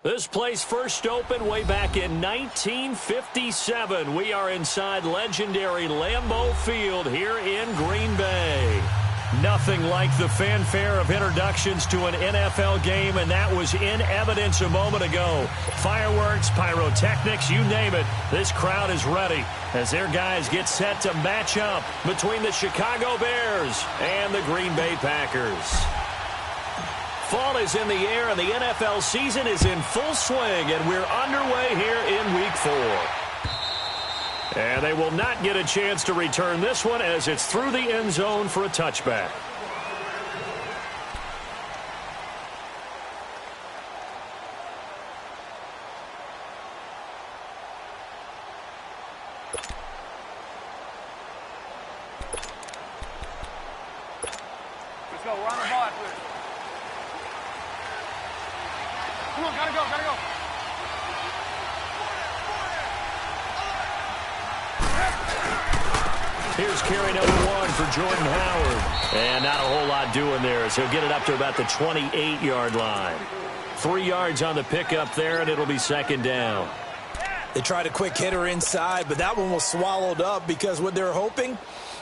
This place first opened way back in 1957. We are inside legendary Lambeau Field here in Green Bay. Nothing like the fanfare of introductions to an NFL game, and that was in evidence a moment ago. Fireworks, pyrotechnics, you name it. This crowd is ready as their guys get set to match up between the Chicago Bears and the Green Bay Packers. Fall is in the air, and the NFL season is in full swing, and we're underway here in Week 4. And they will not get a chance to return this one as it's through the end zone for a touchback. Let's go. We're on the ball. Come on, gotta go, gotta go. Here's carry number 1 for Jordan Howard. And not a whole lot doing there as he'll get it up to about the 28-yard line. 3 yards on the pickup there, and it'll be second down. They tried a quick hitter inside, but that one was swallowed up because what they're hoping,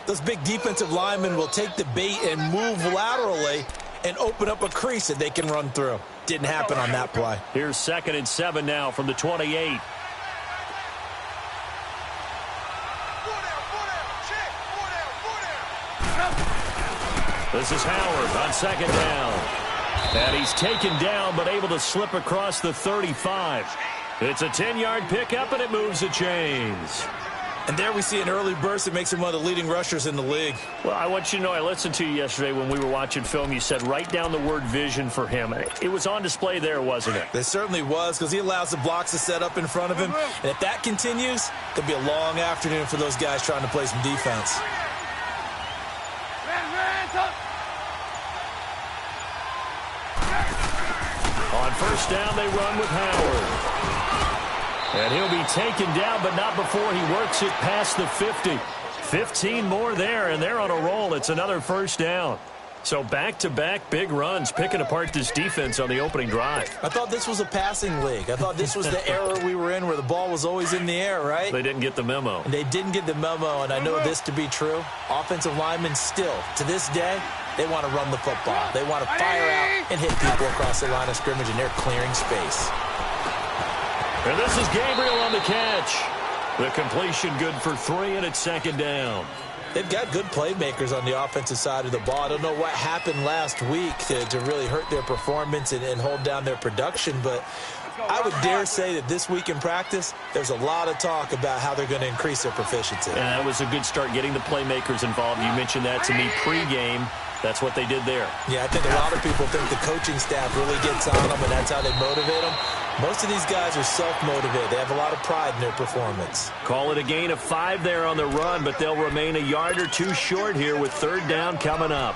those big defensive linemen will take the bait and move laterally and open up a crease that they can run through. Didn't happen on that play. Here's 2nd and 7 now from the 28. This is Howard on 2nd down. And he's taken down but able to slip across the 35. It's a 10-yard pickup, and it moves the chains. And there we see an early burst that makes him one of the leading rushers in the league. Well, I want you to know, I listened to you yesterday when we were watching film. You said write down the word vision for him. It was on display there, wasn't it? It certainly was, because he allows the blocks to set up in front of him. And if that continues, it'll be a long afternoon for those guys trying to play some defense. On first down, they run with Howard. And he'll be taken down, but not before he works it past the 50. 15 more there, and they're on a roll. It's another first down. So back-to-back big runs, picking apart this defense on the opening drive. I thought this was a passing league. I thought this was the era we were in where the ball was always in the air, right? They didn't get the memo. And they didn't get the memo, and I know this to be true. Offensive linemen still, to this day, they want to run the football. They want to fire out and hit people across the line of scrimmage, and they're clearing space. And this is Gabriel on the catch. The completion good for 3, and it's 2nd down. They've got good playmakers on the offensive side of the ball. I don't know what happened last week to really hurt their performance and hold down their production, but I would dare say that this week in practice, there's a lot of talk about how they're going to increase their proficiency. And that was a good start, getting the playmakers involved. You mentioned that to me pregame. That's what they did there. Yeah, I think a lot of people think the coaching staff really gets on them, and that's how they motivate them. Most of these guys are self-motivated. They have a lot of pride in their performance. Call it a gain of 5 there on the run, but they'll remain a yard or 2 short here with 3rd down coming up.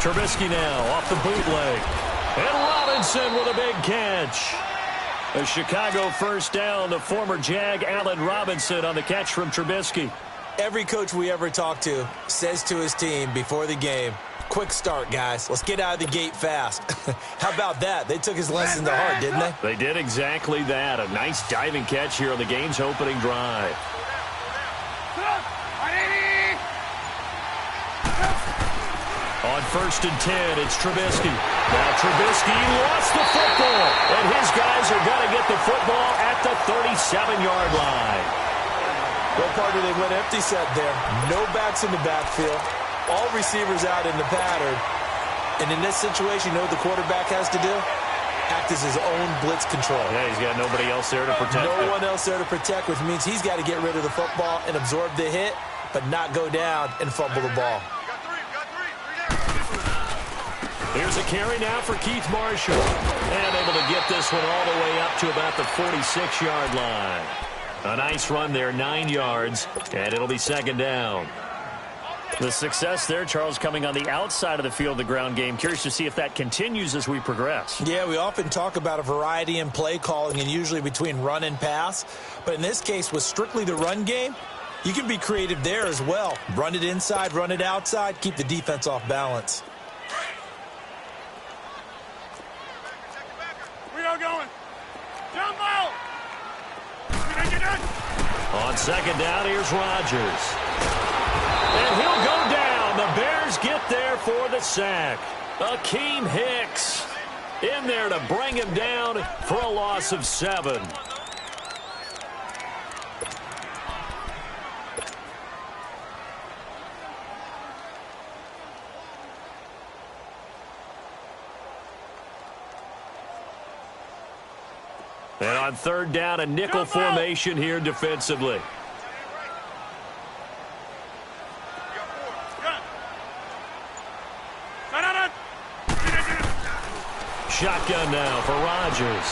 Trubisky now off the bootleg. And Robinson with a big catch. A Chicago first down, the former Jag Allen Robinson on the catch from Trubisky. Every coach we ever talk to says to his team before the game, quick start, guys. Let's get out of the gate fast. How about that? They took his lesson to heart, didn't they? They did exactly that. A nice diving catch here on the game's opening drive. On 1st and 10, it's Trubisky. Now Trubisky lost the football, and his guys are going to get the football at the 37-yard line. Well, partner, they went empty set there. No backs in the backfield. All receivers out in the pattern. And in this situation, you know what the quarterback has to do? Act as his own blitz control. Yeah, he's got nobody else there to protect him. No one else there to protect, which means he's got to get rid of the football and absorb the hit, but not go down and fumble the ball. Here's a carry now for Keith Marshall. And able to get this one all the way up to about the 46-yard line. A nice run there, 9 yards, and it'll be 2nd down. The success there, Charles, coming on the outside of the field, the ground game. Curious to see if that continues as we progress. Yeah, we often talk about a variety in play calling and usually between run and pass. But in this case, with strictly the run game, you can be creative there as well. Run it inside, run it outside, keep the defense off balance. We are going. Jump out. On second down, here's Rodgers. And he'll go down. The Bears get there for the sack. Akeem Hicks in there to bring him down for a loss of 7. And on third down, a nickel formation here defensively. Shotgun now for Rodgers.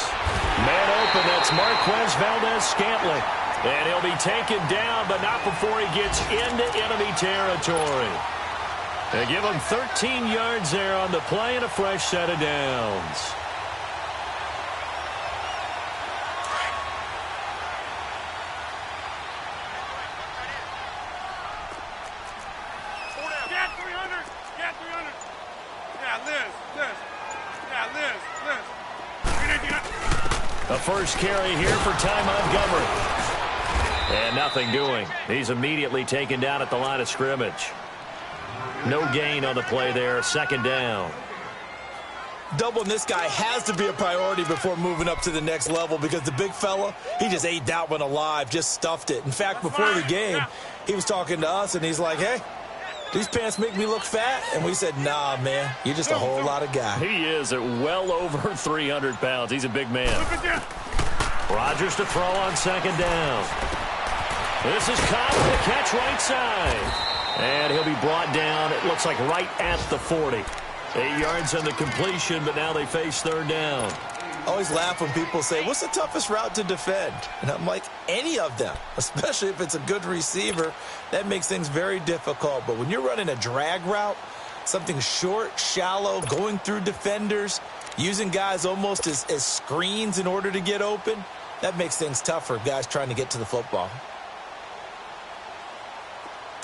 Man open, that's Marquez Valdez-Scantling. And he'll be taken down, but not before he gets into enemy territory. They give him 13 yards there on the play and a fresh set of downs. A first carry here for Ty Montgomery. And nothing doing. He's immediately taken down at the line of scrimmage. No gain on the play there. Second down. Doubling this guy has to be a priority before moving up to the next level because the big fella, he just ate that one alive, just stuffed it. In fact, before the game, he was talking to us, and he's like, hey, these pants make me look fat? And we said, nah, man, you're just a whole lot of guy. He is at well over 300 pounds. He's a big man. Rodgers to throw on second down. This is caught with a catch right side. And he'll be brought down, it looks like right at the 40. 8 yards on the completion, but now they face third down. I always laugh when people say, what's the toughest route to defend? And I'm like, any of them, especially if it's a good receiver. That makes things very difficult. But when you're running a drag route, something short, shallow, going through defenders, using guys almost as screens in order to get open, that makes things tough for guys trying to get to the football.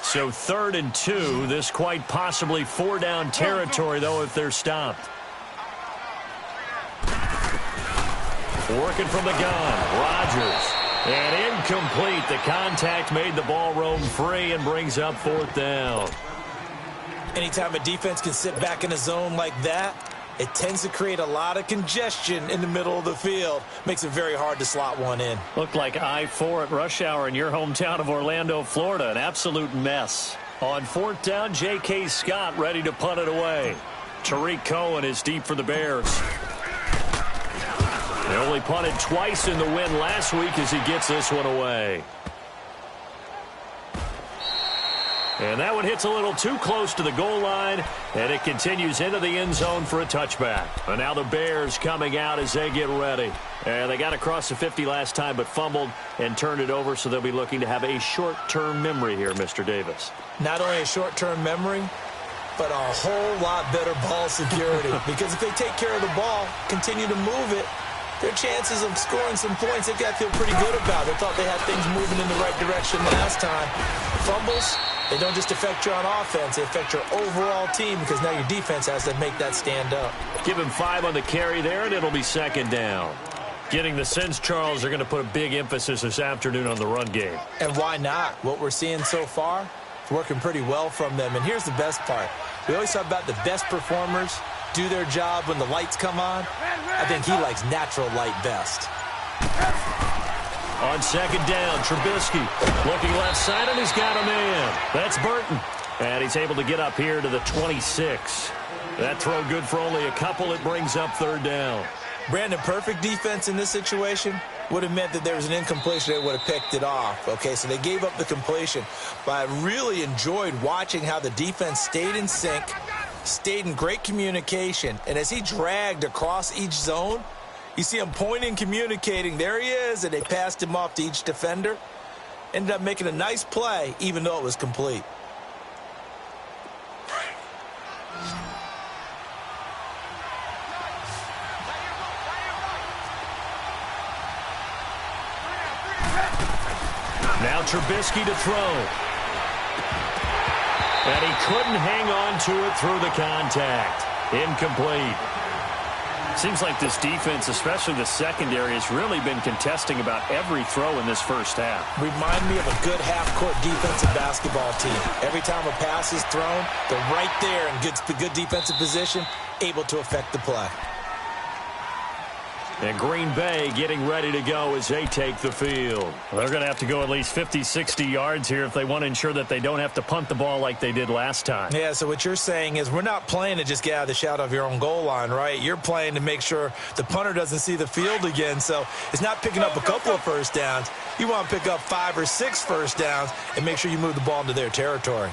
So 3rd and 2, this quite possibly 4-down territory, though, if they're stopped. Working from the gun, Rodgers. And incomplete. The contact made the ball roam free and brings up 4th down. Anytime a defense can sit back in a zone like that, it tends to create a lot of congestion in the middle of the field. Makes it very hard to slot one in. Looked like I-4 at rush hour in your hometown of Orlando, Florida. An absolute mess. On 4th down, J.K. Scott ready to punt it away. Tariq Cohen is deep for the Bears. They only punted twice in the win last week as he gets this one away. And that one hits a little too close to the goal line, and it continues into the end zone for a touchback. And now the Bears coming out as they get ready. And they got across the 50 last time but fumbled and turned it over, so they'll be looking to have a short-term memory here, Mr. Davis. Not only a short-term memory, but a whole lot better ball security. Because if they take care of the ball, continue to move it, their chances of scoring some points, they got to feel pretty good about. They thought they had things moving in the right direction last time. Fumbles, they don't just affect you on offense, they affect your overall team because now your defense has to make that stand up. Give him 5 on the carry there, and it'll be second down. Getting the sense, Charles, they're going to put a big emphasis this afternoon on the run game. And why not? What we're seeing so far, it's working pretty well from them. And here's the best part. We always talk about the best performers do their job when the lights come on. I think he likes natural light best. On second down, Trubisky looking left side, and he's got a man. That's Burton. And he's able to get up here to the 26. That throw good for only a couple. It brings up third down. Brandon, perfect defense in this situation would have meant that there was an incompletion. They would have picked it off. Okay, so they gave up the completion. But I really enjoyed watching how the defense stayed in sync, stayed in great communication. And as he dragged across each zone, you see him pointing, communicating. There he is, and they passed him off to each defender. Ended up making a nice play, even though it was complete. Now Trubisky to throw. And he couldn't hang on to it through the contact. Incomplete. Seems like this defense, especially the secondary, has really been contesting about every throw in this first half. Remind me of a good half-court defensive basketball team. Every time a pass is thrown, they're right there in good defensive position, able to affect the play. And Green Bay getting ready to go as they take the field. They're going to have to go at least 50, 60 yards here if they want to ensure that they don't have to punt the ball like they did last time. Yeah, so what you're saying is we're not playing to just get out of the shadow of your own goal line, right? You're playing to make sure the punter doesn't see the field again. So it's not picking up a couple of first downs. You want to pick up 5 or 6 first downs and make sure you move the ball into their territory.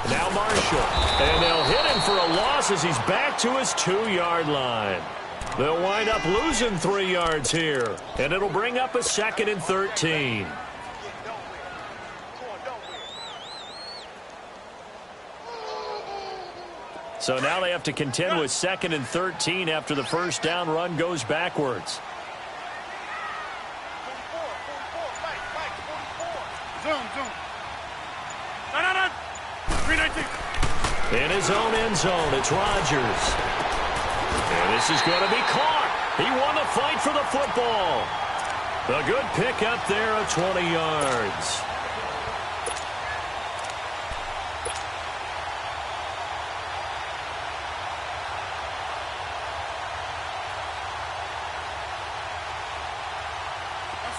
Now Marshall, and they'll hit him for a loss as he's back to his 2-yard line. They'll wind up losing 3 yards here, and it'll bring up a 2nd and 13. So now they have to contend with 2nd and 13 after the first down run goes backwards. Zoom. In his own end zone, it's Rodgers. And this is going to be caught. He won the fight for the football. A good pick up there of 20 yards.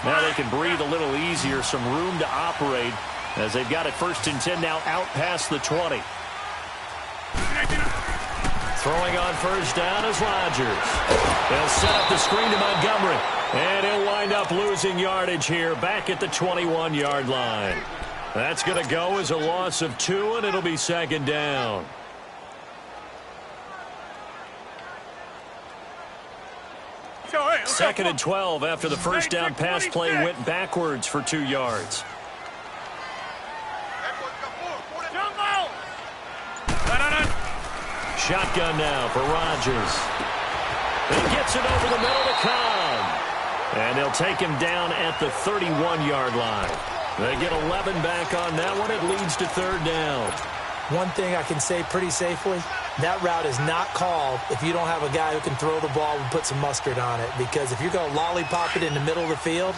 Now they can breathe a little easier, some room to operate as they've got it 1st and 10 now out past the 20. Throwing on first down is Rodgers. They'll set up the screen to Montgomery. And he'll wind up losing yardage here back at the 21-yard line. That's going to go as a loss of 2, and it'll be 2nd down. Second and 12 after the first down pass play went backwards for 2 yards. Shotgun now for Rodgers. He gets it over the middle to Cobb. And they'll take him down at the 31-yard line. They get 11 back on that one. It leads to 3rd down. One thing I can say pretty safely, that route is not called if you don't have a guy who can throw the ball and put some mustard on it. Because if you're going to lollipop it in the middle of the field,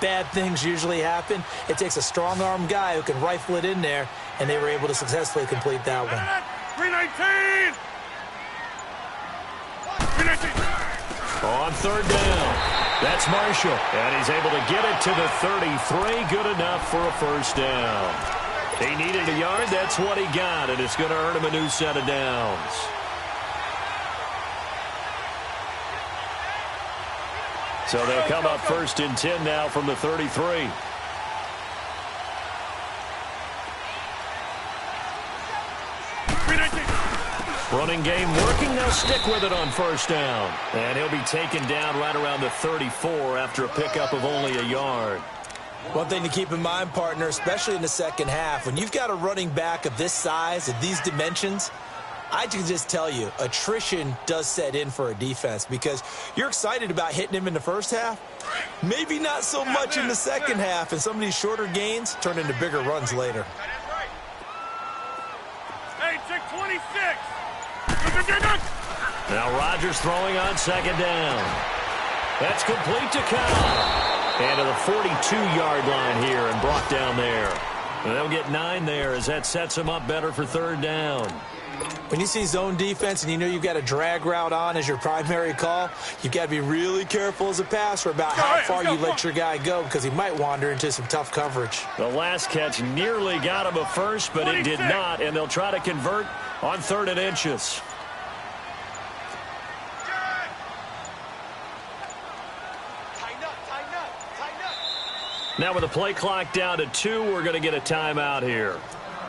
bad things usually happen. It takes a strong-arm guy who can rifle it in there, and they were able to successfully complete that one. 319! On 3rd down, that's Marshall. And he's able to get it to the 33. Good enough for a 1st down. He needed a yard. That's what he got, and it's going to earn him a new set of downs. So they'll come up 1st and 10 now from the 33. Running game working. They'll stick with it on 1st down. And he'll be taken down right around the 34 after a pickup of only a yard. One thing to keep in mind, partner, especially in the second half, when you've got a running back of this size, of these dimensions, I can just tell you, attrition does set in for a defense because you're excited about hitting him in the first half. Maybe not so much in the second half, and some of these shorter gains turn into bigger runs later. Hey, check 26. Now Rodgers throwing on 2nd down. That's complete to Cobb. And to the 42-yard line here and brought down there. And they'll get 9 there as that sets them up better for 3rd down. When you see zone defense and you know you've got a drag route on as your primary call, you've got to be really careful as a passer about how far you let your guy go because he might wander into some tough coverage. The last catch nearly got him a first, but it did not, and they'll try to convert on 3rd and inches. Now with the play clock down to 2, we're going to get a timeout here.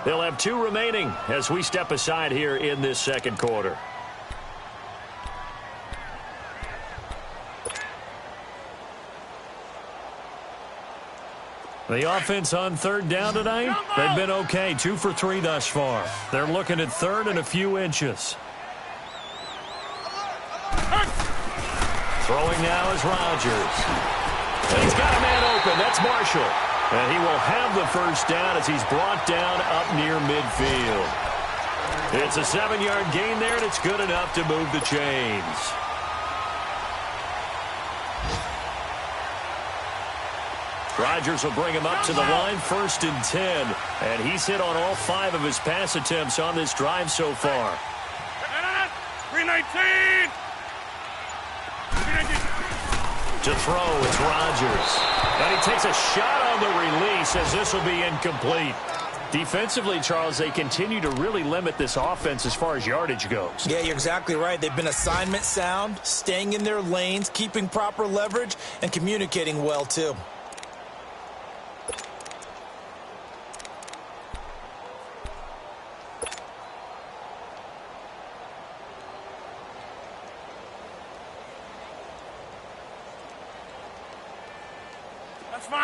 They'll have 2 remaining as we step aside here in this 2nd quarter. The offense on 3rd down tonight, they've been okay. 2 for 3 thus far. They're looking at 3rd and a few inches. Throwing now is Rodgers. And he's got a man open. That's Marshall. And he will have the first down as he's brought down up near midfield. It's a 7-yard gain there, and it's good enough to move the chains. Rodgers will bring him up to the line, 1st and 10. And he's hit on all 5 of his pass attempts on this drive so far. 319! To throw, it's Rodgers. And he takes a shot on the release as this will be incomplete. Defensively, Charles, they continue to really limit this offense as far as yardage goes. Yeah, you're exactly right. They've been assignment sound, staying in their lanes, keeping proper leverage, and communicating well, too.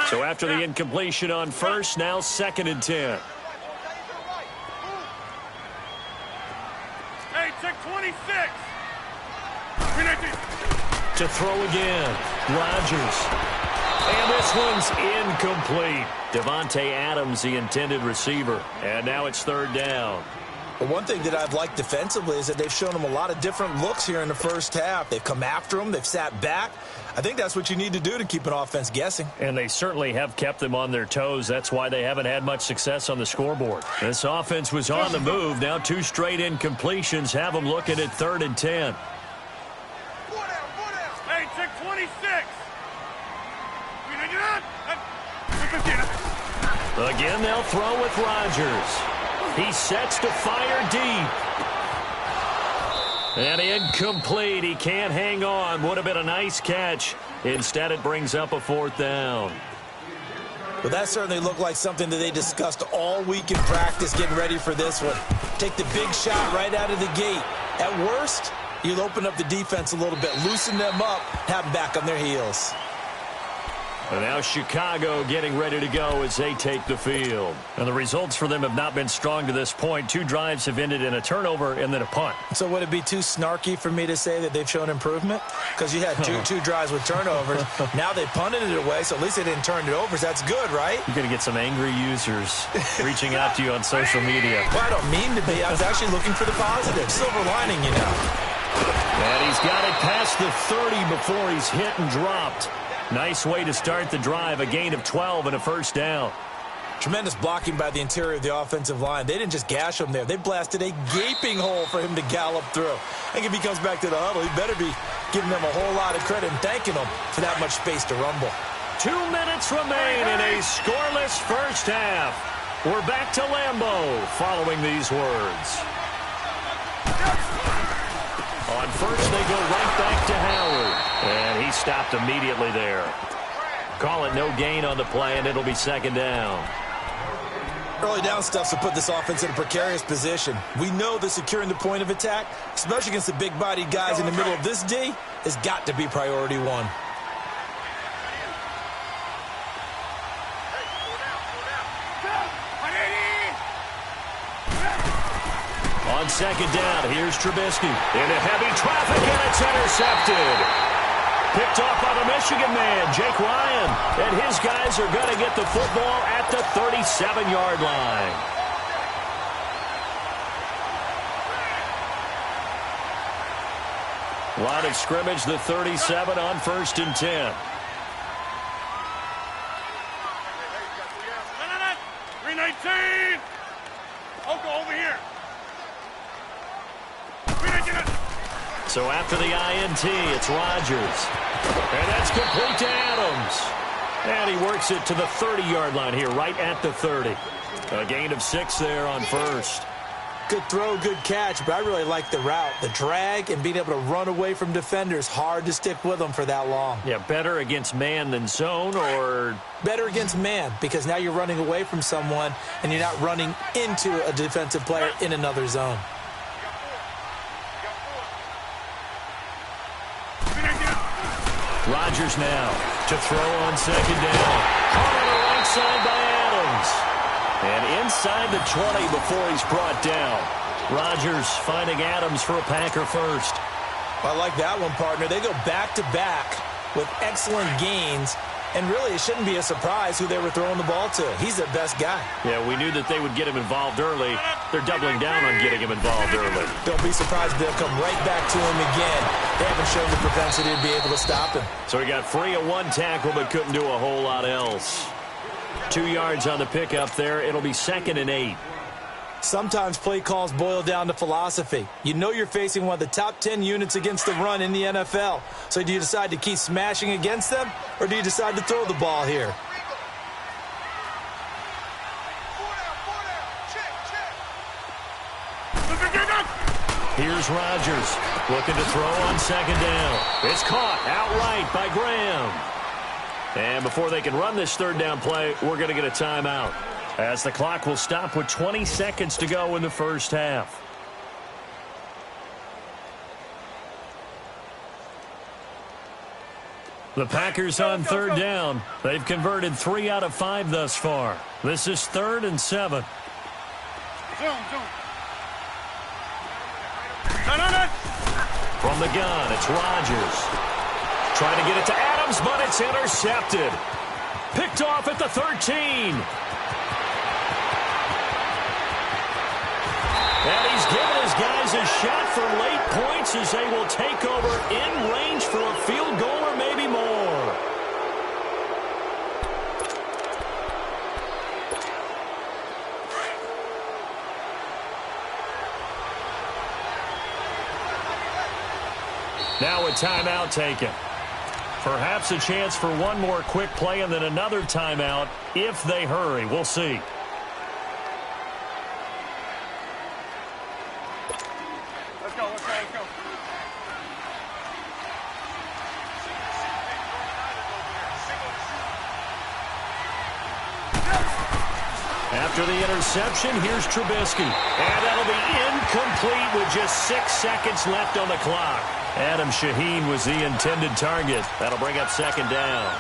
So after the incompletion on first, now 2nd and 10. Hey, check 26. 319. To throw again, Rodgers. And this one's incomplete. Devontae Adams, the intended receiver. And now it's 3rd down. But one thing that I've liked defensively is that they've shown them a lot of different looks here in the first half. They've come after them. They've sat back. I think that's what you need to do to keep an offense guessing. And they certainly have kept them on their toes. That's why they haven't had much success on the scoreboard. This offense was on the move. Now 2 straight incompletions have them looking at 3rd and 10. Hey, check 26. Again, they'll throw with Rodgers. He sets to fire deep. And incomplete. He can't hang on. Would have been a nice catch. Instead, it brings up a 4th down. Well, that certainly looked like something that they discussed all week in practice getting ready for this one. Take the big shot right out of the gate. At worst, you'll open up the defense a little bit, loosen them up, have them back on their heels. And now Chicago getting ready to go as they take the field. And the results for them have not been strong to this point. 2 drives have ended in a turnover and then a punt. So would it be too snarky for me to say that they've shown improvement? Because you had two drives with turnovers. Now they punted it away, so at least they didn't turn it over. So that's good, right? You're going to get some angry users reaching out to you on social media. Well, I don't mean to be. I was actually looking for the positive. Silver lining, you know. And he's got it past the 30 before he's hit and dropped. Nice way to start the drive, a gain of 12 and a 1st down. Tremendous blocking by the interior of the offensive line. They didn't just gash him there. They blasted a gaping hole for him to gallop through. I think if he comes back to the huddle, he better be giving them a whole lot of credit and thanking them for that much space to rumble. 2 minutes remain in a scoreless first half. We're back to Lambeau following these words. On first, they go right back to Howard. And he stopped immediately there. Call it no gain on the play, and it'll be 2nd down. Early down stuff to put this offense in a precarious position. We know that securing the point of attack, especially against the big-bodied guys in the middle of this D, has got to be priority 1. On 2nd down, here's Trubisky. Into heavy traffic, and it's intercepted. Picked off by the Michigan man, Jake Ryan. And his guys are going to get the football at the 37-yard line. Line of scrimmage, the 37 on 1st and 10. 319. I'll go over here. So after the INT, it's Rodgers. And that's complete to Adams. And he works it to the 30-yard line here, right at the 30. A gain of 6 there on first. Good throw, good catch, but I really like the route. The drag and being able to run away from defenders, hard to stick with them for that long. Yeah, better against man than zone, or? Better against man, because now you're running away from someone and you're not running into a defensive player in another zone. Rodgers now to throw on 2nd down. Caught on the right side by Adams. And inside the 20 before he's brought down. Rodgers finding Adams for a Packer first. I like that one, partner. They go back-to-back with excellent gains And really, it shouldn't be a surprise who they were throwing the ball to. He's their best guy. Yeah, we knew that they would get him involved early. They're doubling down on getting him involved early. Don't be surprised if they'll come right back to him again. They haven't shown the propensity to be able to stop him. So he got free of one tackle but couldn't do a whole lot else. 2 yards on the pickup there. It'll be 2nd and 8. Sometimes play calls boil down to philosophy. You know you're facing one of the top 10 units against the run in the NFL. So do you decide to keep smashing against them, or do you decide to throw the ball here? Here's Rodgers looking to throw on 2nd down. It's caught outright by Graham. And before they can run this 3rd down play, we're going to get a timeout, as the clock will stop with 20 seconds to go in the first half. The Packers on 3rd down. They've converted 3 out of 5 thus far. This is 3rd and 7. From the gun, it's Rodgers. Trying to get it to Adams, but it's intercepted. Picked off at the 13. And he's given his guys a shot for late points as they will take over in range for a field goal or maybe more. Now a timeout taken. Perhaps a chance for one more quick play and then another timeout if they hurry. We'll see. Let's go. After the interception, here's Trubisky. And that'll be incomplete with just 6 seconds left on the clock. Adam Shaheen was the intended target. That'll bring up 2nd down.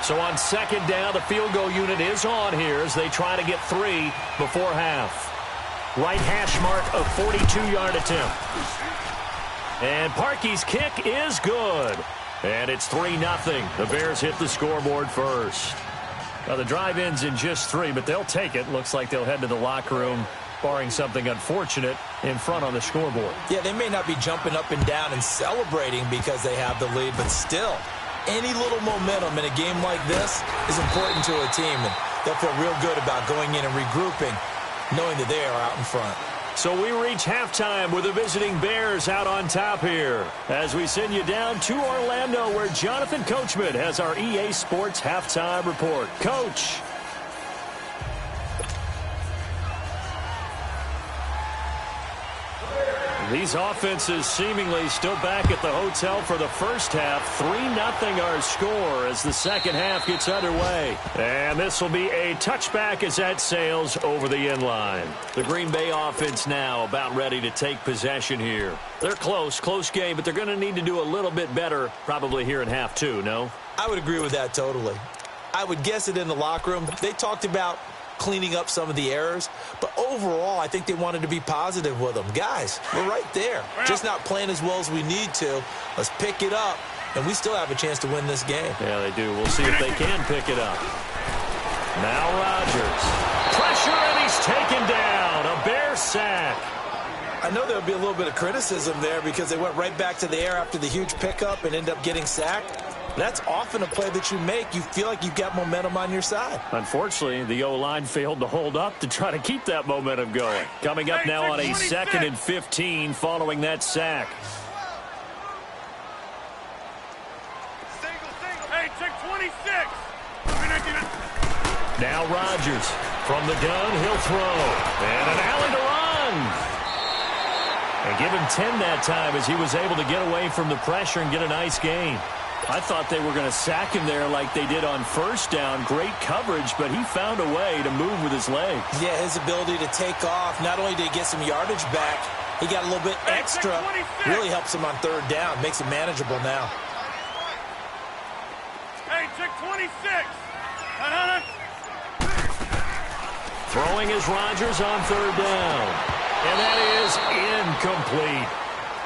So on 2nd down, the field goal unit is on here as they try to get 3 before half. Right hash mark of 42-yard attempt. And Parkey's kick is good. And it's 3-0. The Bears hit the scoreboard first. Now the drive ends in just 3, but they'll take it. Looks like they'll head to the locker room, barring something unfortunate, in front on the scoreboard. Yeah, they may not be jumping up and down and celebrating because they have the lead, but still, any little momentum in a game like this is important to a team, and they'll feel real good about going in and regrouping, knowing that they are out in front. So we reach halftime with the visiting Bears out on top here as we send you down to Orlando, where Jonathan Coachman has our EA Sports halftime report. Coach. These offenses seemingly still back at the hotel for the first half. 3-0 our score as the second half gets underway. And this will be a touchback as that sails over the end line. The Green Bay offense now about ready to take possession here. They're close game, but they're going to need to do a little bit better probably here in half 2, no? I would agree with that totally. I would guess it in the locker room. They talked about cleaning up some of the errors, but overall I think they wanted to be positive with them. Guys, we're right there, just not playing as well as we need to. Let's pick it up, and we still have a chance to win this game. Yeah, they do. We'll see if they can pick it up. Now Rodgers, pressure, and he's taken down. A Bear sack. I know there'll be a little bit of criticism there because they went right back to the air after the huge pickup and ended up getting sacked. That's often a play that you make. You feel like you've got momentum on your side. Unfortunately, the O-line failed to hold up to try to keep that momentum going. Coming up now on a 2nd and 15 following that sack. Hey, check 26. Now Rodgers from the gun, he'll throw. And an alley to run. And give him 10 that time as he was able to get away from the pressure and get a nice gain. I thought they were going to sack him there like they did on first down. Great coverage, but he found a way to move with his legs. Yeah, his ability to take off. Not only did he get some yardage back, he got a little bit extra. Really helps him on 3rd down. Makes it manageable now. Hey, check 26. Throwing is Rodgers on 3rd down. And that is incomplete.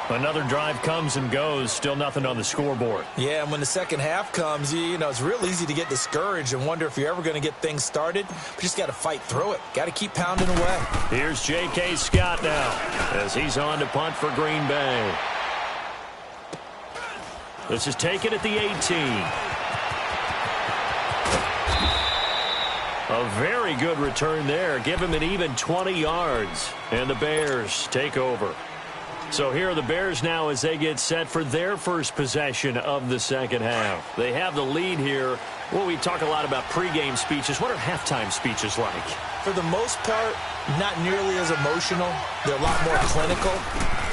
Another drive comes and goes, still nothing on the scoreboard. Yeah, and when the second half comes, you know, it's real easy to get discouraged and wonder if you're ever going to get things started. But you just got to fight through it. Got to keep pounding away. Here's J.K. Scott now as he's on to punt for Green Bay. This is taken at the 18. A very good return there. Give him an even 20 yards. And the Bears take over. So here are the Bears now as they get set for their first possession of the second half. They have the lead here. Well, we talk a lot about pregame speeches. What are halftime speeches like? For the most part, not nearly as emotional. They're a lot more clinical.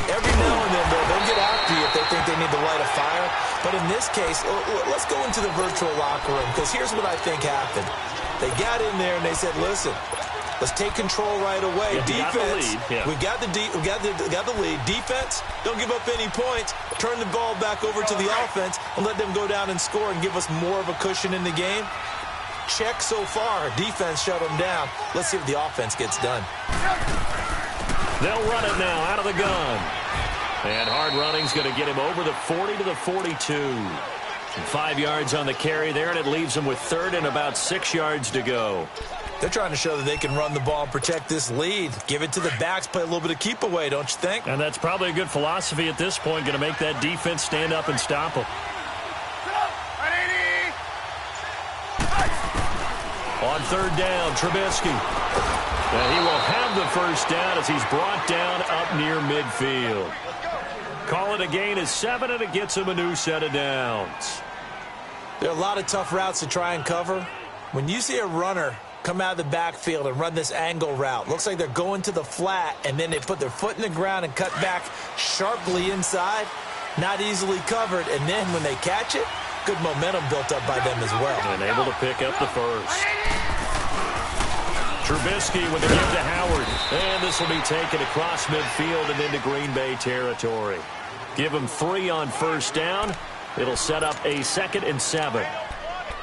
Every now and then, they'll get after you if they think they need to light a fire. But in this case, let's go into the virtual locker room, because here's what I think happened. They got in there and they said, listen, let's take control right away. Defense, we got the lead. Defense, don't give up any points. Turn the ball back over to the offense and let them go down and score and give us more of a cushion in the game. Check so far. Defense shut them down. Let's see if the offense gets done. They'll run it now out of the gun. And hard running's going to get him over the 40 to the 42. And 5 yards on the carry there, and it leaves them with third and about 6 yards to go. They're trying to show that they can run the ball and protect this lead. Give it to the backs, play a little bit of keep away, don't you think? And that's probably a good philosophy at this point, going to make that defense stand up and stop them. On third down, Trubisky. And he will have the first down as he's brought down up near midfield. Call it a gain of 7, and it gets him a new set of downs. There are a lot of tough routes to try and cover. When you see a runner come out of the backfield and run this angle route, looks like they're going to the flat, and then they put their foot in the ground and cut back sharply inside, not easily covered. And then when they catch it, good momentum built up by them as well. And able to pick up the first. Trubisky with the give to Howard. And this will be taken across midfield and into Green Bay territory. Give him 3 on first down. It'll set up a 2nd and 7.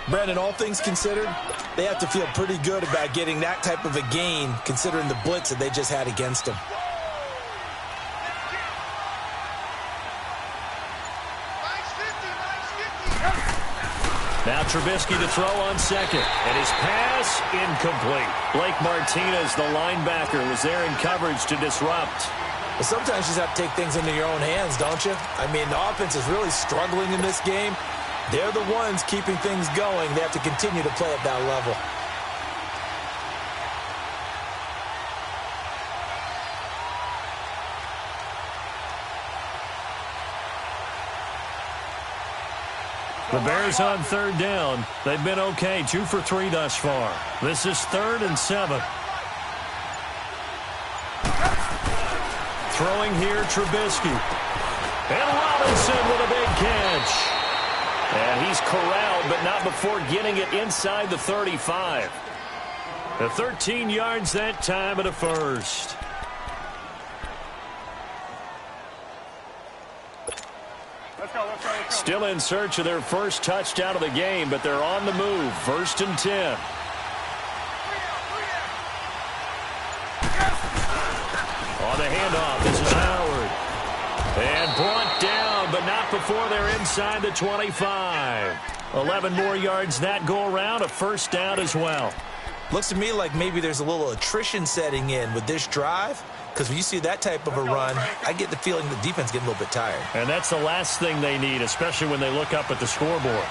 Brandon, all things considered, they have to feel pretty good about getting that type of a gain considering the blitz that they just had against them. Now Trubisky to throw on second. And his pass incomplete. Blake Martinez, the linebacker, was there in coverage to disrupt. But sometimes you just have to take things into your own hands, don't you? I mean, the offense is really struggling in this game. They're the ones keeping things going. They have to continue to play at that level. The Bears on third down. They've been okay, 2 for 3 thus far. This is 3rd and 7. Throwing here, Trubisky. And Robinson with a big catch. And he's corralled, but not before getting it inside the 35. The 13 yards that time at a first. Still in search of their first touchdown of the game, but they're on the move. 1st and 10. On the handoff, this is Howard. And brought down, but not before they're inside the 25. 11 more yards that go around, a first down as well. Looks to me like maybe there's a little attrition setting in with this drive. Because when you see that type of a run, I get the feeling the defense getting a little bit tired. And that's the last thing they need, especially when they look up at the scoreboard.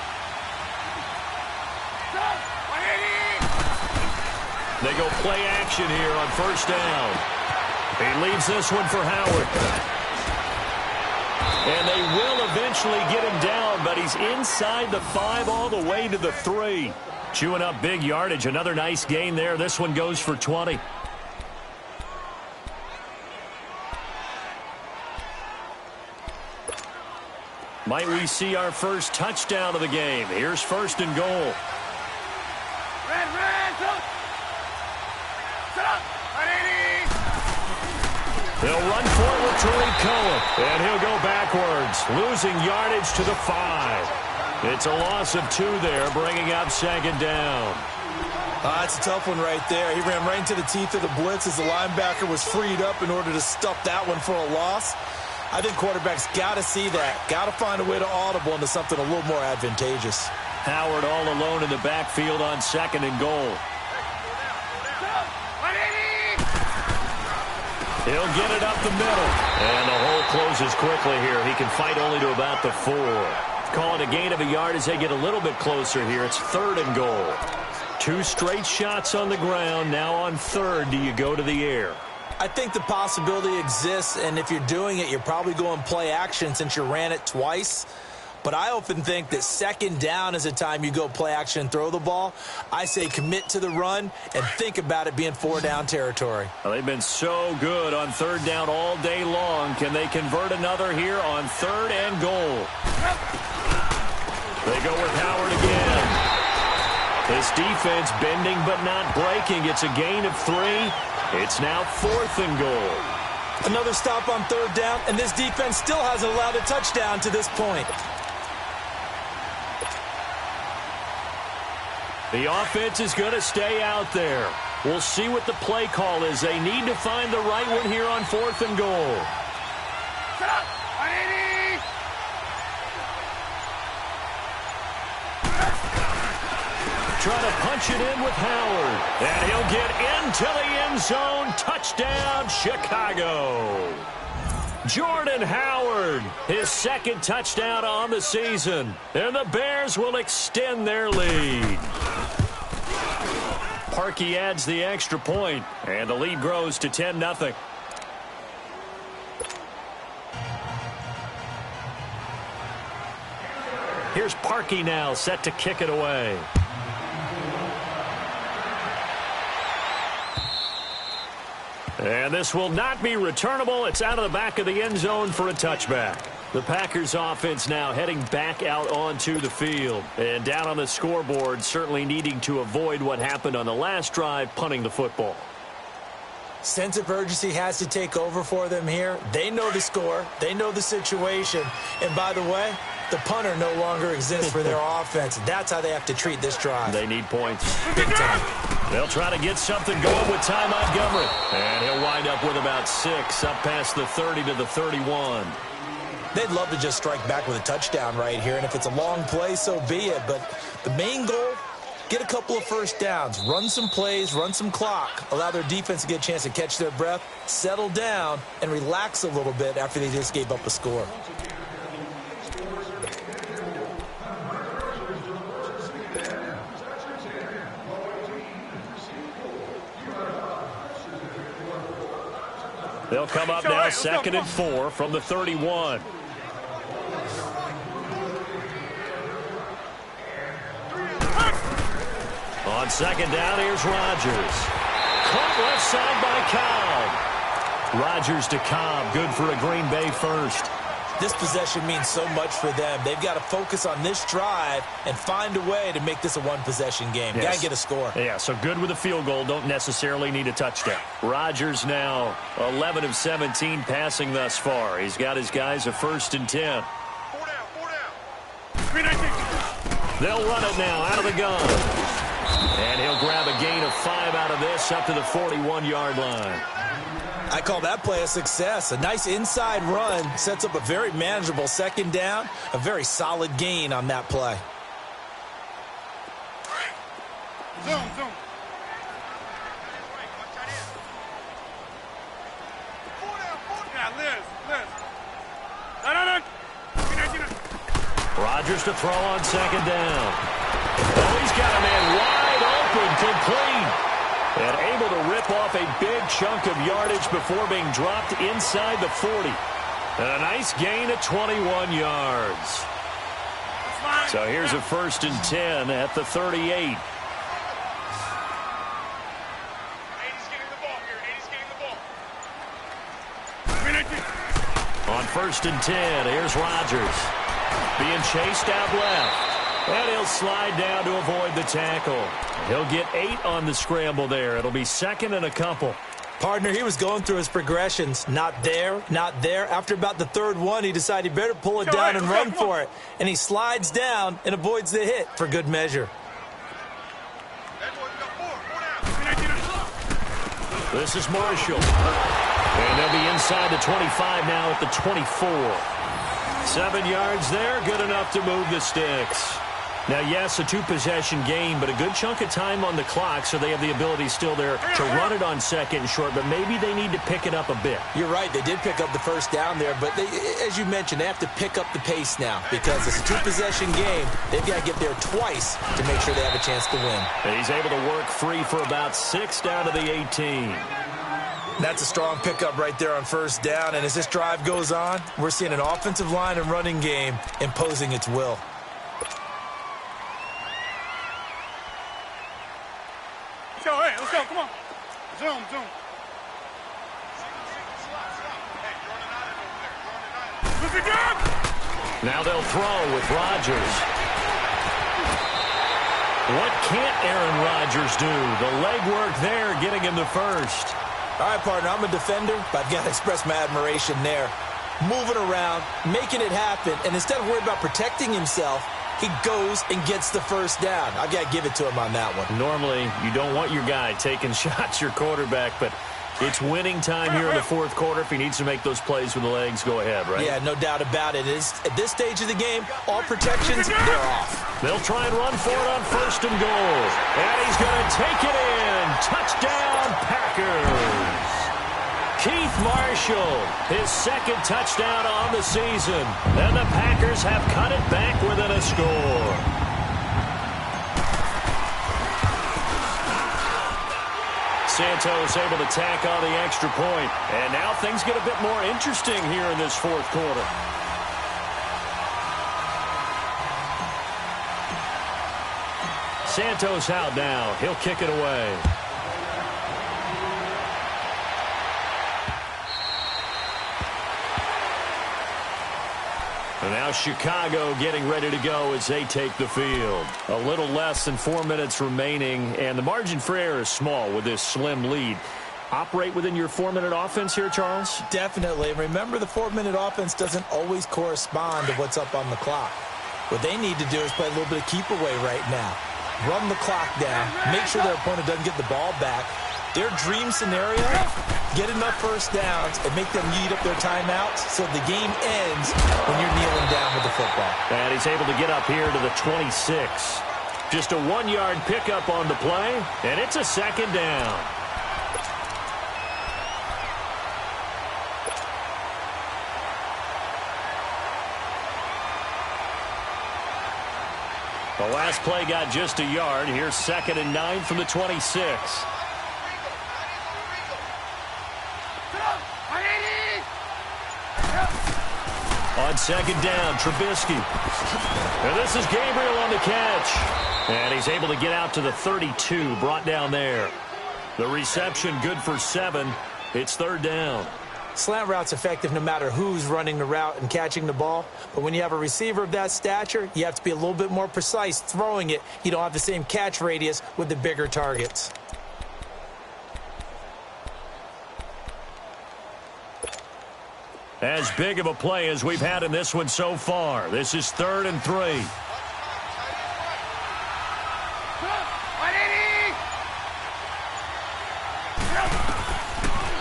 They go play action here on first down. He leaves this one for Howard. And they will eventually get him down, but he's inside the 5 all the way to the 3. Chewing up big yardage. Another nice gain there. This one goes for 20. Might we see our first touchdown of the game? Here's 1st and goal. They'll run forward to Cohen, and he'll go backwards, losing yardage to the 5. It's a loss of 2 there, bringing up 2nd down. That's a tough one right there. He ran right into the teeth of the blitz as the linebacker was freed up in order to stuff that one for a loss. I think quarterbacks got to see that. Got to find a way to audible into something a little more advantageous. Howard all alone in the backfield on 2nd and goal. He'll get it up the middle. And the hole closes quickly here. He can fight only to about the 4. Call it a gain of a yard as they get a little bit closer here. It's 3rd and goal. 2 straight shots on the ground. Now on 3rd, do you go to the air? I think the possibility exists, and if you're doing it, you're probably going play action since you ran it twice. But I often think that 2nd down is the time you go play action and throw the ball. I say commit to the run and think about it being 4-down territory. Well, they've been so good on 3rd down all day long. Can they convert another here on 3rd and goal? They go with Howard again. This defense bending but not breaking. It's a gain of 3. It's now 4th and goal. Another stop on 3rd down, and this defense still hasn't allowed a touchdown to this point. The offense is going to stay out there. We'll see what the play call is. They need to find the right one here on 4th and goal. Set up. 180. Trying to punch it in with Howard. And he'll get into the end zone. Touchdown, Chicago. Jordan Howard, his 2nd touchdown on the season. And the Bears will extend their lead. Parkey adds the extra point, and the lead grows to 10-0. Here's Parkey now, set to kick it away. And this will not be returnable. It's out of the back of the end zone for a touchback. The Packers offense now heading back out onto the field. And down on the scoreboard, certainly needing to avoid what happened on the last drive, punting the football. Sense of urgency has to take over for them here. They know the score. They know the situation. And by the way, the punter no longer exists for their offense. That's how they have to treat this drive. They need points. Big time. They'll try to get something going with Ty Montgomery. And he'll wind up with about 6 up past the 30 to the 31. They'd love to just strike back with a touchdown right here. And if it's a long play, so be it. But the main goal, get a couple of first downs. Run some plays, run some clock. Allow their defense to get a chance to catch their breath, settle down, and relax a little bit after they just gave up a score. They'll come up now 2nd and 4 from the 31. On 2nd down, here's Rodgers. Caught left side by Cobb. Rodgers to Cobb, good for a Green Bay first. This possession means so much for them. They've got to focus on this drive and find a way to make this a one-possession game. Yes. Got to get a score. Yeah, so good with a field goal. Don't necessarily need a touchdown. Rodgers now 11 of 17 passing thus far. He's got his guys a 1st and 10. 4 down. They'll run it now out of the gun. And he'll grab a gain of 5 out of this up to the 41-yard line. I call that play a success. A nice inside run sets up a very manageable 2nd down. A very solid gain on that play. Zoom, zoom. Rodgers to throw on 2nd down. Oh, he's got a man wide open, complete. And able to rip off a big chunk of yardage before being dropped inside the 40. And a nice gain of 21 yards. So here's a 1st and 10 at the 38. On 1st and 10, here's Rodgers. Being chased out left. And he'll slide down to avoid the tackle. He'll get 8 on the scramble there. It'll be 2nd and a couple. Partner, he was going through his progressions. Not there, not there. After about the 3rd one, he decided he better pull it down and run for it. And he slides down and avoids the hit for good measure. This is Marshall. And they'll be inside the 25 now at the 24. 7 yards there, good enough to move the sticks. Now, yes, a two-possession game, but a good chunk of time on the clock, so they have the ability still there to run it on second and short, but maybe they need to pick it up a bit. You're right. They did pick up the first down there, but as you mentioned, they have to pick up the pace now because it's a two-possession game. They've got to get there twice to make sure they have a chance to win. And he's able to work free for about 6 down to the 18. That's a strong pickup right there on first down, and as this drive goes on, we're seeing an offensive line and running game imposing its will. Let's go, come on. Zoom. Now they'll throw with Rodgers. What can't Aaron Rodgers do? The legwork there getting him the first. All right, partner, I'm a defender, but I've got to express my admiration there. Moving around, making it happen, and instead of worrying about protecting himself, he goes and gets the first down. I've got to give it to him on that one. Normally, you don't want your guy taking shots, your quarterback, but it's winning time here in the fourth quarter. If he needs to make those plays with the legs, go ahead, right? Yeah, no doubt about it. At this stage of the game, all protections, they're off. They'll try and run for it on first and goal. And he's going to take it in. Touchdown, Packers. Keith Marshall, his second touchdown on the season. And the Packers have cut it back within a score. Santos able to tack on the extra point. And now things get a bit more interesting here in this fourth quarter. Santos out now. He'll kick it away. And now Chicago getting ready to go as they take the field. A little less than 4 minutes remaining, and the margin for error is small with this slim lead. Operate within your 4-minute offense here, Charles? Definitely. Remember, the 4-minute offense doesn't always correspond to what's up on the clock. What they need to do is play a little bit of keep away right now. Run the clock down. Make sure their opponent doesn't get the ball back. Their dream scenario, get enough first downs and make them eat up their timeouts so the game ends when you're kneeling down with the football. And he's able to get up here to the 26. Just a 1-yard pickup on the play, and it's a second down. The last play got just a yard. Here's 2nd and 9 from the 26. On second down, Trubisky. And this is Gabriel on the catch. And he's able to get out to the 32, brought down there. The reception good for 7. It's 3rd down. Slant route's effective no matter who's running the route and catching the ball. But when you have a receiver of that stature, you have to be a little bit more precise throwing it. You don't have the same catch radius with the bigger targets. As big of a play as we've had in this one so far. This is 3rd and 3.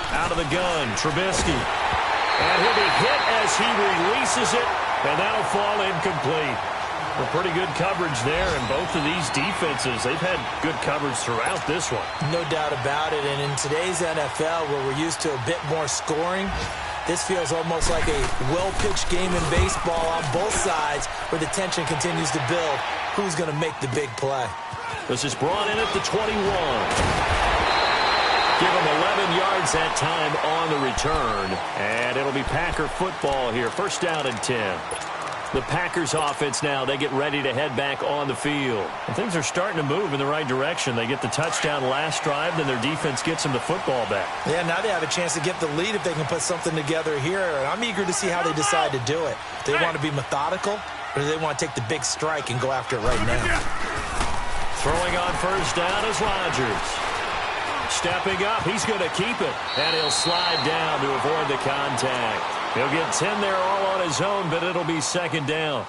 Out of the gun, Trubisky. And he'll be hit as he releases it, and that'll fall incomplete. Pretty good coverage there, and both of these defenses, they've had good coverage throughout this one. No doubt about it, and in today's NFL, where we're used to a bit more scoring, this feels almost like a well-pitched game in baseball on both sides where the tension continues to build. Who's going to make the big play? This is brought in at the 21. Give him 11 yards that time on the return. And it'll be Packer football here. 1st down and 10. The Packers offense now, they get ready to head back on the field. And things are starting to move in the right direction. They get the touchdown last drive, then their defense gets them the football back. Yeah, now they have a chance to get the lead if they can put something together here. And I'm eager to see how they decide to do it. Do they want to be methodical, or do they want to take the big strike and go after it right now? Throwing on 1st down is Rodgers. Stepping up, he's going to keep it. And he'll slide down to avoid the contact. He'll get 10 there all on his own, but it'll be 2nd down.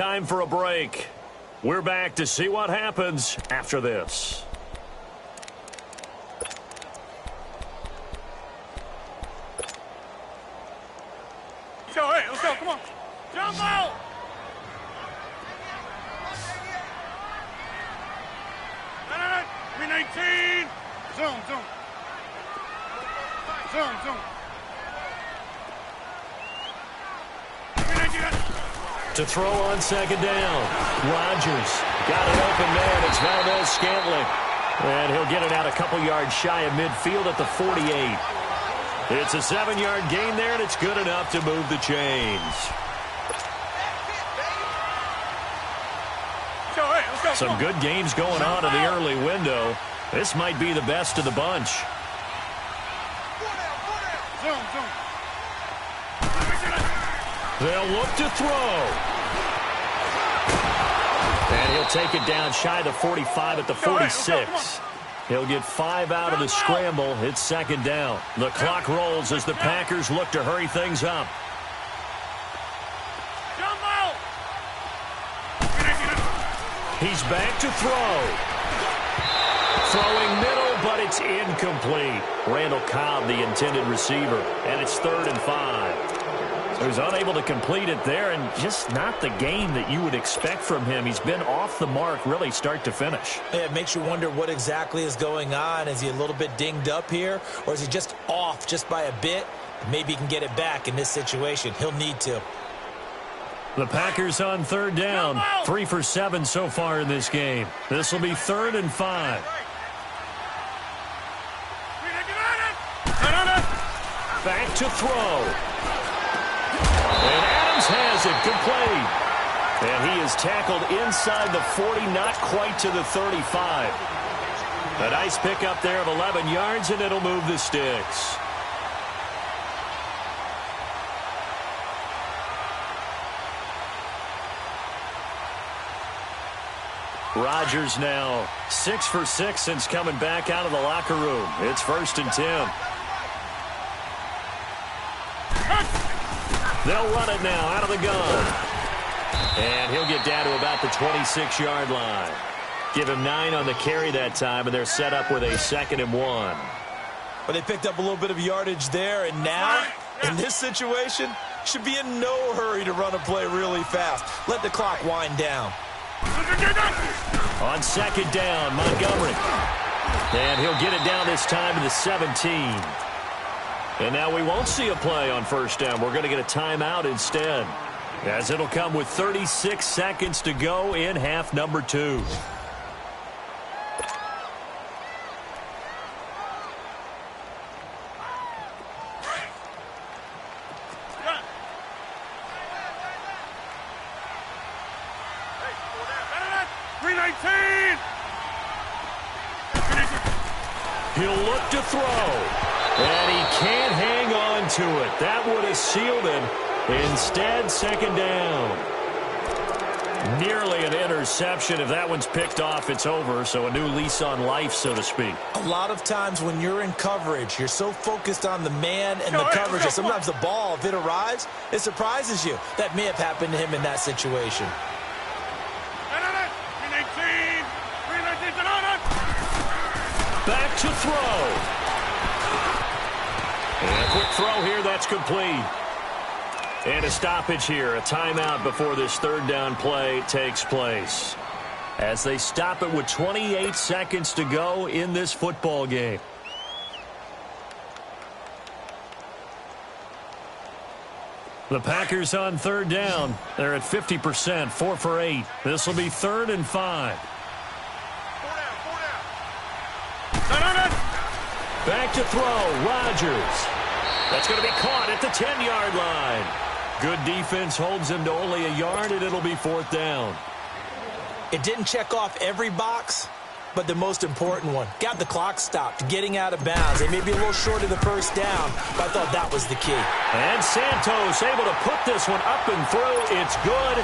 time for a break. We're back to see what happens after this. Hey, let's go, come on. Jump out! No. 319. Zoom. Zoom. 319. To throw on second down. Rodgers got an open man. It's Valdez-Scantling. And he'll get it out a couple yards shy of midfield at the 48. It's a 7-yard gain there, and it's good enough to move the chains. Some good games going on in the early window. This might be the best of the bunch. They'll look to throw. And he'll take it down shy of the 45 at the 46. He'll get 5 out of the scramble. It's second down. The clock rolls as the Packers look to hurry things up. He's back to throw. Throwing middle, but it's incomplete. Randall Cobb, the intended receiver, and it's 3rd and 5. So he's unable to complete it there, and just not the game that you would expect from him. He's been off the mark really start to finish. Yeah, it makes you wonder what exactly is going on. Is he a little bit dinged up here, or is he just off just by a bit? Maybe he can get it back in this situation. He'll need to. The Packers on 3rd down. 3 for 7 so far in this game. This will be 3rd and 5. Back to throw. And Adams has it complete. And he is tackled inside the 40, not quite to the 35. A nice pickup there of 11 yards, and it'll move the sticks. Rodgers now 6 for 6 since coming back out of the locker room. It's 1st and 10. They'll run it now out of the gun. And he'll get down to about the 26-yard line. Give him 9 on the carry that time, and they're set up with a 2nd and 1. Well, they picked up a little bit of yardage there, and now, in this situation, should be in no hurry to run a play really fast. Let the clock wind down. On 2nd down, Montgomery. And he'll get it down this time to the 17. And now we won't see a play on 1st down. We're going to get a timeout instead, as it'll come with 36 seconds to go in half number 2. He'll look to throw, and he can't hang on to it. That would have sealed it. Instead, 2nd down. Nearly an interception. If that one's picked off, it's over, so a new lease on life, so to speak. A lot of times when you're in coverage, you're so focused on the man and the coverage that sometimes the ball, if it arrives, it surprises you. That may have happened to him in that situation. Back to throw. And a quick throw here, that's complete. And a stoppage here, a timeout before this 3rd down play takes place, as they stop it with 28 seconds to go in this football game. The Packers on 3rd down. They're at 50%, 4 for 8. This will be 3rd and 5. Back to throw, Rodgers. That's going to be caught at the 10-yard line. Good defense holds him to only a yard, and it'll be 4th down. It didn't check off every box, but the most important one. Got the clock stopped, getting out of bounds. They may be a little short of the 1st down, but I thought that was the key. And Santos able to put this one up and through. It's good.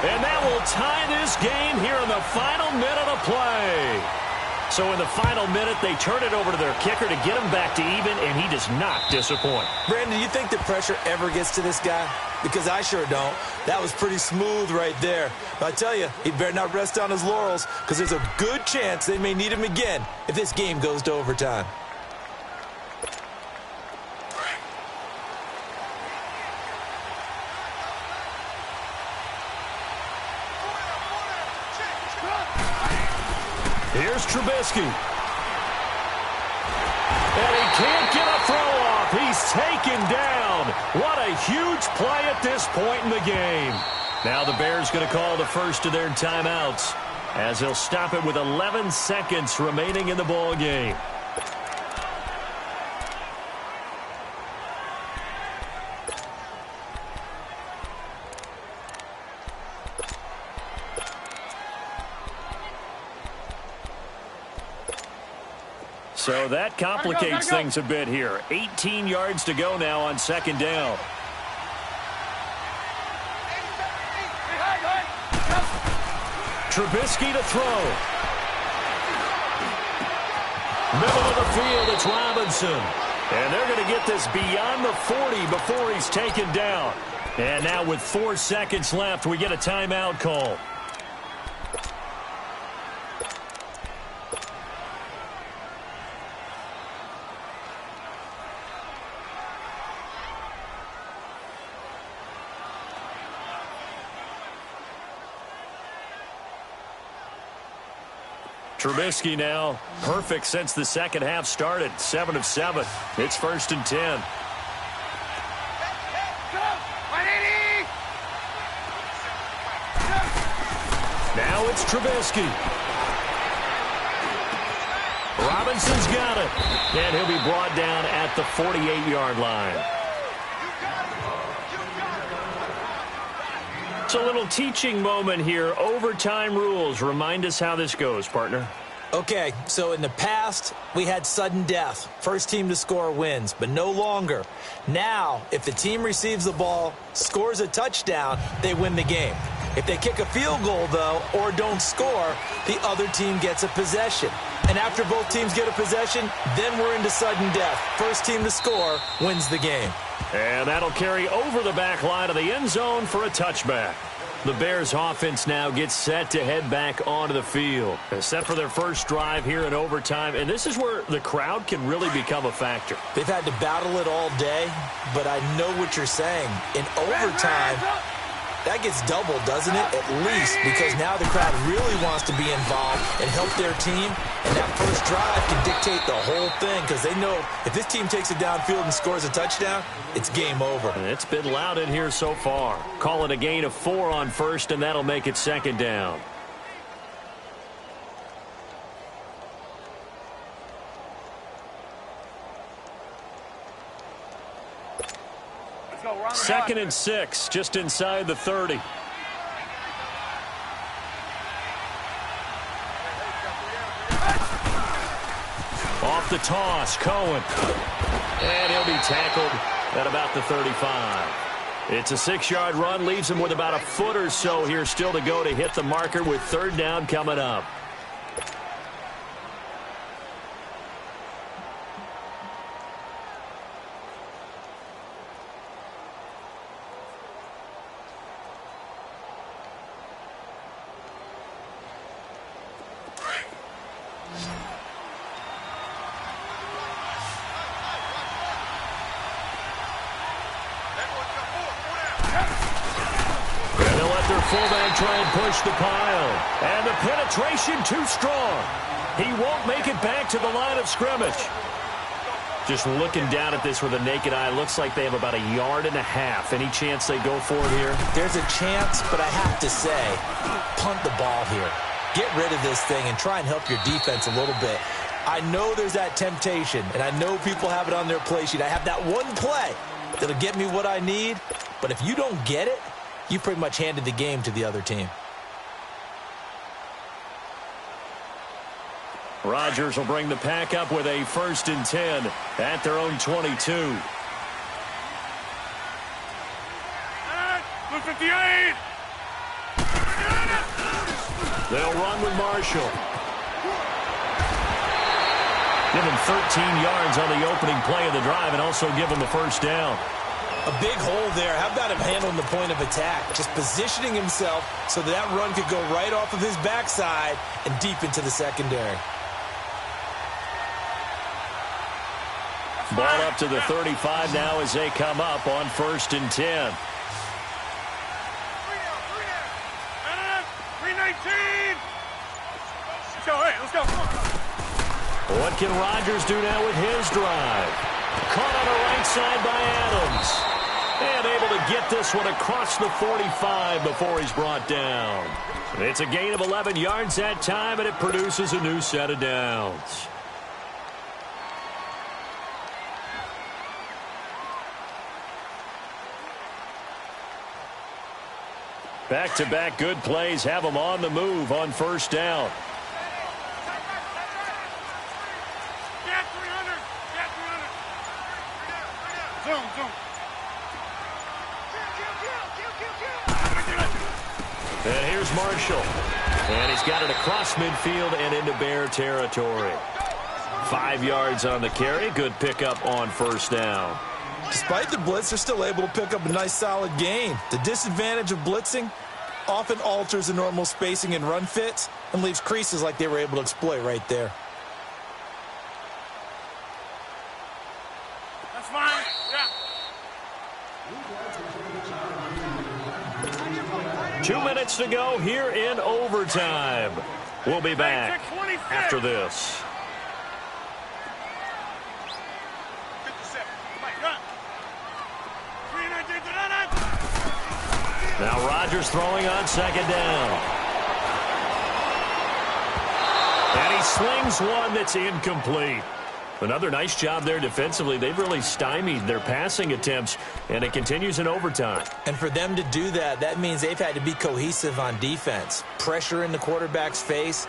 And that will tie this game here in the final minute of play. So in the final minute, they turn it over to their kicker to get him back to even, and he does not disappoint. Brandon, do you think the pressure ever gets to this guy? Because I sure don't. That was pretty smooth right there. But I tell you, he better not rest on his laurels, because there's a good chance they may need him again if this game goes to overtime. Here's Trubisky. And he can't get a throw off. He's taken down. What a huge play at this point in the game. Now the Bears going to call the first of their timeouts as they'll stop it with 11 seconds remaining in the ball game. So that complicates things a bit here. 18 yards to go now on second down. Trubisky to throw. Middle of the field, it's Robinson. And they're going to get this beyond the 40 before he's taken down. And now with 4 seconds left, we get a timeout call. Trubisky now, perfect since the second half started. 7 of 7. It's 1st and 10. Now it's Trubisky. Robinson's got it. And he'll be brought down at the 48-yard line. It's a little teaching moment here. Overtime rules. Remind us how this goes, partner. Okay, so in the past, we had sudden death. First team to score wins, but no longer. Now, if the team receives the ball, scores a touchdown, they win the game. If they kick a field goal, though, or don't score, the other team gets a possession. And after both teams get a possession, then we're into sudden death. First team to score wins the game. And that'll carry over the back line of the end zone for a touchback. The Bears offense now gets set to head back onto the field. Set for their first drive here in overtime. And this is where the crowd can really become a factor. They've had to battle it all day, but I know what you're saying. In overtime, that gets doubled, doesn't it? At least, because now the crowd really wants to be involved and help their team. And that first drive can dictate the whole thing, because they know if this team takes it downfield and scores a touchdown, it's game over. And it's been loud in here so far. Call it a gain of 4 on first, and that'll make it second down. Second and 6, just inside the 30. Off the toss, Cohen. And he'll be tackled at about the 35. It's a 6-yard run, leaves him with about a foot or so here still to go to hit the marker with third down coming up. Fullback try and push the pile. And the penetration too strong. He won't make it back to the line of scrimmage. Just looking down at this with a naked eye, looks like they have about 1.5 yards. Any chance they go for it here? There's a chance, but I have to say, punt the ball here. Get rid of this thing and try and help your defense a little bit. I know there's that temptation, and I know people have it on their play sheet. I have that one play that'll get me what I need, but if you don't get it, you pretty much handed the game to the other team. Rodgers will bring the pack up with a 1st and 10 at their own 22. 58. They'll run with Marshall. Give him 13 yards on the opening play of the drive and also give him a first down. A big hole there. How about him handling the point of attack? Just positioning himself so that run could go right off of his backside and deep into the secondary. Ball up to the 35 now as they come up on 1st and 10. 319. Let's go. Hey, let's go. Come on. What can Rodgers do now with his drive? Caught on the right side by Adams. And able to get this one across the 45 before he's brought down. It's a gain of 11 yards that time, and it produces a new set of downs. Back-to-back good plays have them on the move on 1st down. Get 300. Get 300. Zoom, zoom. And here's Marshall. And he's got it across midfield and into Bear territory. 5 yards on the carry. Good pickup on 1st down. Despite the blitz, they're still able to pick up a nice, solid gain. The disadvantage of blitzing often alters the normal spacing and run fits and leaves creases like they were able to exploit right there. That's fine. Yeah. 2 minutes to go here in overtime. We'll be back after this. Now Rodgers throwing on 2nd down. And he slings one that's incomplete. Another nice job there defensively. They've really stymied their passing attempts, and it continues in overtime. And for them to do that, that means they've had to be cohesive on defense. Pressure in the quarterback's face.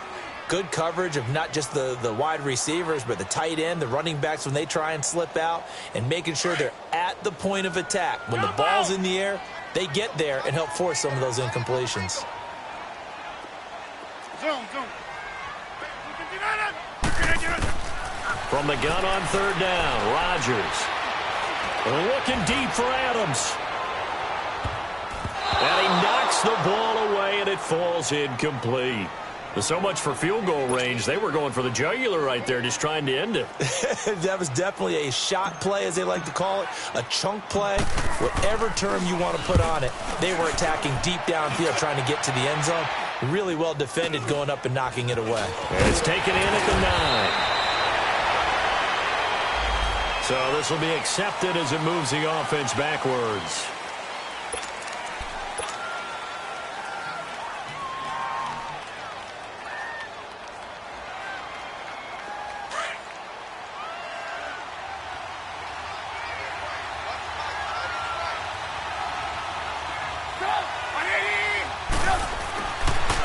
Good coverage of not just the wide receivers, but the tight end, the running backs when they try and slip out, and making sure they're at the point of attack. When the ball's in the air, they get there and help force some of those incompletions. Zoom, zoom. From the gun on 3rd down, Rodgers. Looking deep for Adams. And he knocks the ball away, and it falls incomplete. So much for field goal range. They were going for the jugular right there, just trying to end it. That was definitely a shot play, as they like to call it, a chunk play, whatever term you want to put on it. They were attacking deep downfield, trying to get to the end zone. Really well defended, going up and knocking it away. And it's taken in at the 9. So this will be accepted as it moves the offense backwards.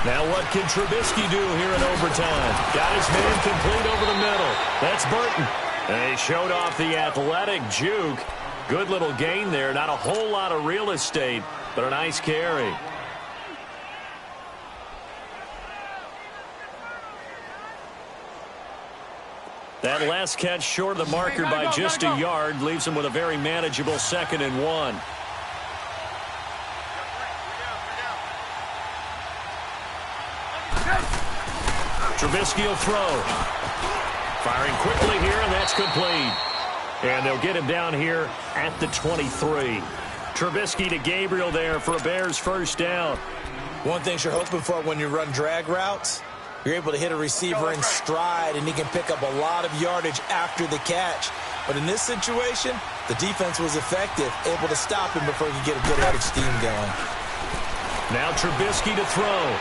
Now what can Trubisky do here in overtime? Got his man complete over the middle. That's Burton. And he showed off the athletic juke. Good little gain there. Not a whole lot of real estate, but a nice carry. That last catch short of the marker by just a yard leaves him with a very manageable 2nd and 1. Trubisky will throw. Firing quickly here, and that's complete. And they'll get him down here at the 23. Trubisky to Gabriel there for a Bears 1st down. One thing you're hoping for when you run drag routes, you're able to hit a receiver in stride, and he can pick up a lot of yardage after the catch. But in this situation, the defense was effective, able to stop him before he could get a good head of steam going. Now Trubisky to throw.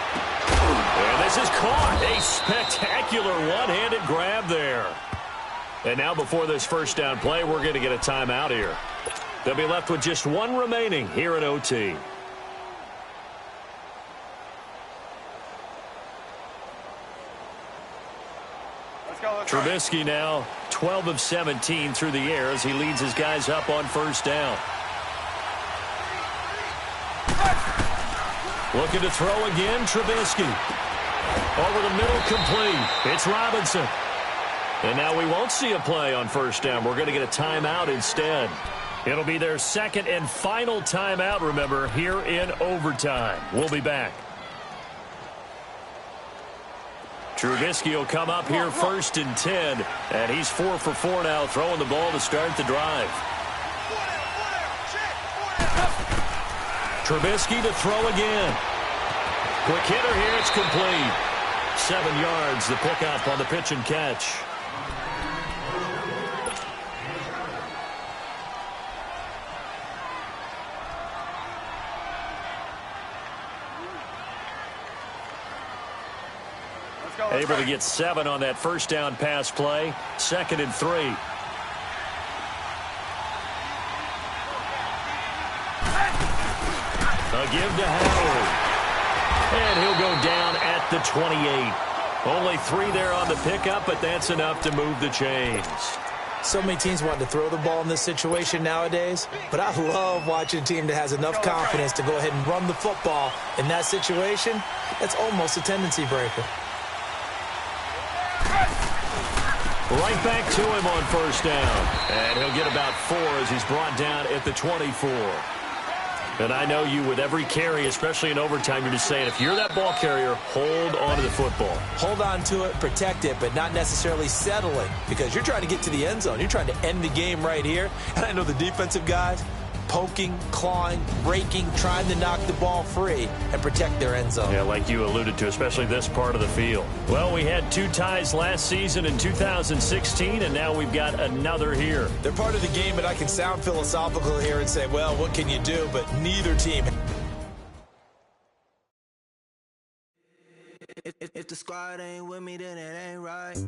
And this is caught. A spectacular one-handed grab there. And now before this 1st down play, we're going to get a timeout here. They'll be left with just one remaining here in OT. Trubisky now 12 of 17 through the air as he leads his guys up on 1st down. Looking to throw again, Trubisky. Over the middle, complete. It's Robinson. And now we won't see a play on first down. We're going to get a timeout instead. It'll be their second and final timeout, remember, here in overtime. We'll be back. Trubisky will come up here first and 10, and he's 4 for 4 now, throwing the ball to start the drive. Trubisky to throw again. Quick hitter here, it's complete. 7 yards, the pickup on the pitch and catch. Able to get 7 on that first down pass play. 2nd and 3. A give to Howard. And he'll go down at the 28. Only 3 there on the pickup, but that's enough to move the chains. So many teams want to throw the ball in this situation nowadays, but I love watching a team that has enough confidence to go ahead and run the football in that situation. That's almost a tendency breaker. Right back to him on first down. And he'll get about 4 as he's brought down at the 24. And I know you, with every carry, especially in overtime, you're just saying, if you're that ball carrier, hold on to the football. Hold on to it, protect it, but not necessarily settling, because you're trying to get to the end zone. You're trying to end the game right here. And I know the defensive guys, poking, clawing, breaking, trying to knock the ball free and protect their end zone. Yeah, like you alluded to, especially this part of the field. Well, we had 2 ties last season in 2016, and now we've got another here. They're part of the game, but I can sound philosophical here and say, well, what can you do? But neither team. If the squad ain't with me, then it ain't right.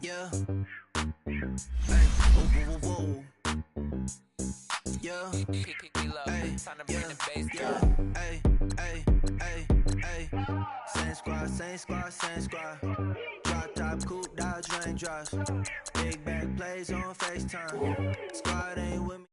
Yeah. Hey, whoa, whoa, whoa. Yeah. Hey, yeah. Hey, hey, hey, hey. Same squad, same squad, same squad. Drop top, coupe, Dodge raindrops. Big back plays on FaceTime. Squad ain't with me.